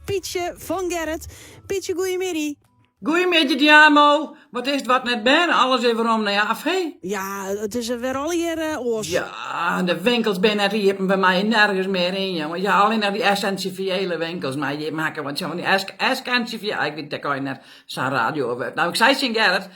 Pietje van Gerrit. Pietje, goeiemiddag. Goeiemiddag, Diamo. Wat is het wat net ben? Alles even om naar je af, hé? Ja, het is weer al hier oors. Ja, de winkels ben net hier bij mij nergens meer in, jongen. Ja, alleen naar die essentiële winkels. Maar je maakt wat van die essentiële. Ik weet dat kan je net zo'n radio over. Nou, ik zei tegen Gerrit,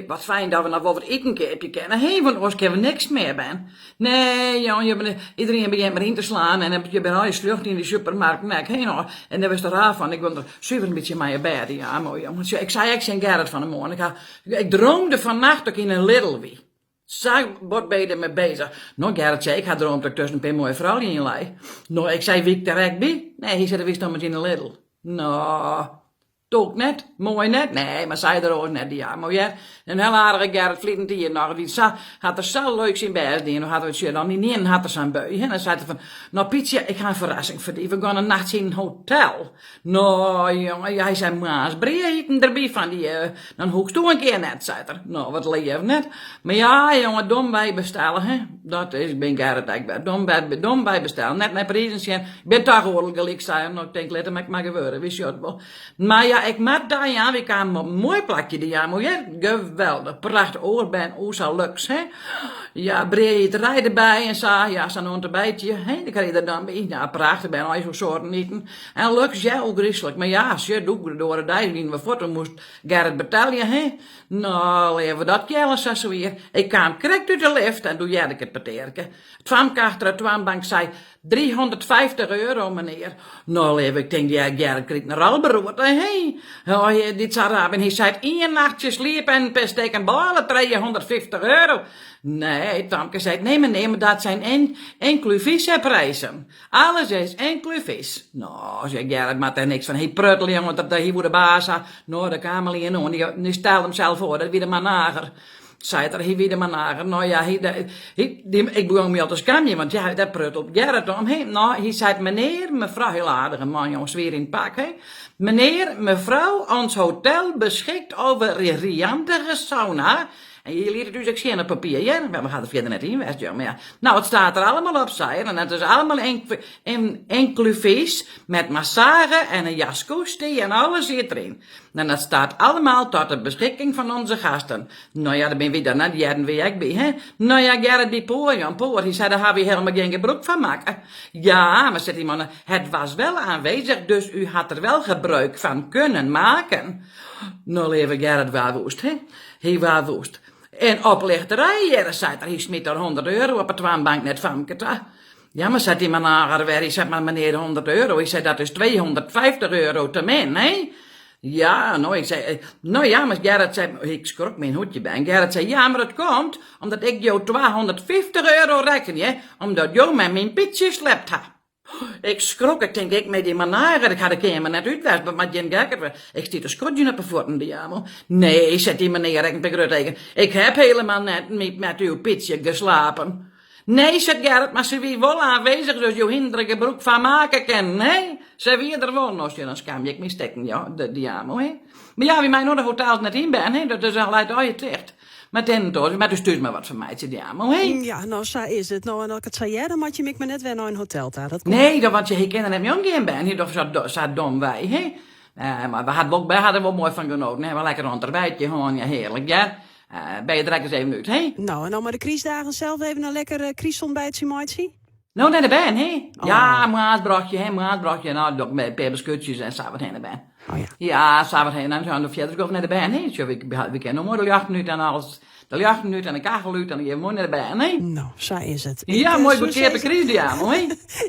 wat fijn dat we nog wel wat etenkeepje kennen. Hé, van ons kunnen we niks meer ben. Nee, jongen, iedereen begint maar in te slaan. En je bent al je slucht in de supermarkt. Nee, hé, nou. En daar was er raar van. Ik wil er zuiver een beetje mijn bed. Ja, mooi, jongen. Ik zei echt tegen Gerrit van de morgen. Ik droomde vannacht ook in een Lidl wie. Zeg, wat ben je ermee bezig? Nou, Gerrit zei, ik had droomd dat ik tussen een paar mooie vrouwen in je lei. Nou, ik zei, wie ik direct bij? Nee, hij zei, dat wist nog met in een Lidl. Nou, toch net? Mooi net? Nee, maar zij er ook net, ja, mooi hè? Een heel aardige Gerrit Vlietend hier nog. Die had er zo leuk zijn best in. Dan hadden we het dan niet in, had er zijn bui. En dan zei hij van, nou Pietje, ik ga een verrassing voor die. We gaan een nacht in een hotel. Nou, jongen, jij zei, maas, breed erbij van die, dan hoekst toe een keer net, zei er. Nou, wat leef net. Maar ja, jongen, dom bij bestellen, hè. Dat is, ik ben Gerrit, ik ben dom bij bestellen. Net naar prijzen zien. Ik ben toch oorlijk gelijk zijn. Nou, ik denk, let hem maar gebeuren, wist je het wel. Maar ja, ik maak daar, ja, we kwamen op een mooi plakje, die ja, mooi hè. Geweldig, prachtig oorbijn, zo luxe, hè. Ja, breederij erbij en zo, ja, zo'n ontbijtje, hè, dan kan je er dan bij. Ja, prachtig, ben al zo'n soorten eten. En luxe, ja, ook christelijk. Maar ja, shit, doe door de dijk, wie we voort, dan moest Gerrit betalen, hè. Nou, leven dat kjellen, zo weer. Ik kwam correct uit de lift en doe jij het pateerke. Het kwamkachter uit de toonbank zei, €350, meneer. Nou, leven, ik denk, ja, Gerrit kreeg naar Alberoet, hè. Oh, dit zou raar, en hij zei, 1 nachtje sliep en pestek en balen, €350. Nee, Tamke zei, nee meneer, maar dat zijn inclusieve prijzen. Alles is inclusief. Nou, zei Gerrit, maar er niks van, hey pruttel jongen, dat hij voor de baas had. Nou, de kamerlijn, nou, die stelde hem zelf voor, dat wie de maar nager. Zei er, hij wie de maar nager. Nou ja, ik begon me altijd skamje, want ja, dat pruttelt Gerrit om. Hey, nou, hij zei, meneer, mevrouw, heel aardige man, jongens, weer in het pak, hè. Meneer, mevrouw, ons hotel beschikt over een riantige sauna. En je leert het dus ook geen papier, ja? We gaan er verder net in, West, ja. Maar ja. Nou, het staat er allemaal op, zei en het is allemaal inclusief met massage en een jaskoestie en alles zit erin. En dat staat allemaal tot de beschikking van onze gasten. Nou ja, daar ben we dan, hè? Die hadden we ik bij, hè? Nou ja, Gerrit die poor, die zei, daar hebben we helemaal geen gebruik van maken. Ja, maar zegt die man, het was wel aanwezig, dus u had er wel gebruik van kunnen maken. Nou, leven Gerrit waar woest, hè? Hij waar woest. En oplichterij, ja, zei er, hij smiet er €100 op het toonbank net van me. Ja, maar zei die man naar weer, hij zei, maar meneer, €100. Hij zei, dat is €250 te min, hè? Ja, nou, ik zei, nou ja, maar Gerrit zei, ik schrok mijn hoedje bij. En Gerrit zei, ja, maar het komt omdat ik jou €250 reken, hè? Omdat jou met mijn pitje slept had. Ik schrok, ik denk, ik met die manaren, ik had de kamer net uitwest, maar Jen Gekker, ik stiet een schotje op een voeten, die jammer. Nee, zet die meneer, ik heb helemaal net met uw pitje geslapen. Nee, zegt Gerrit, maar ze wie wel aanwezig, dus je hinderen gebruik van maken kan, hè? Ze wie er wel, als je dan skam je ik me stekken, ja, die jammer, hè? Maar ja, wie mij nog de hotels net in ben, hè, dat is al uit je terecht. Maar dan toch, maar dus stuurt me wat van mij, zei die jammer, hè? Ja, nou, zo is het. Nou, en als ik het zei, ja, dan moet je me net weer naar een hotel daar. Dat komt. Nee, dan want je kennen hem jong geen ben, hier zo dom wij, hè? Maar we hadden wel mooi van genoten, hè? Wel lekker een ontbijtje, gewoon, ja, heerlijk, ja? Ben je direct eens even uit, hè? Nou, en dan maar de kriesdagen zelf even een lekker kriessontbijtje, maatje. Nou, naar de ben, hè? Oh. Ja, maatbroodje, hè, maatbroodje. Nou, nog met peperskutjes en zo wat heen naar ben. Oh ja. Ja, zo wat heen. Dan gaan we verder over naar de ben, hè? Zo, we kennen nog maar de 8 minuten en alles. De 8 minuten en de kachel uit en dan gaan we mooi naar de ben, hè? Nou, zo is het. Ja, mooi goedkeerde kries, ja, hè?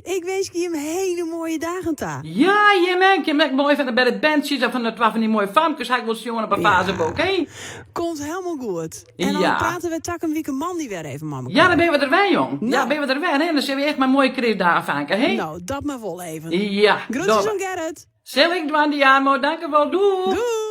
Ik wens je hem hele mooie dagen daar. Ja, je merkt mooi van de bandjes of van die mooie famkes. Hij wil jongen op een Facebook, hè? Komt helemaal goed. En dan praten we tak een week man die weer even, mama. Ja, dan ben we er wel, jong. Ja, ben we er wel, hè? Dan zijn we echt maar mooie kries daar van, hè? Nou, dat maar wel even. Ja. Groetjes aan Gerrit. Zal ik doen, Diamo. Dank je wel. Doei. Doei.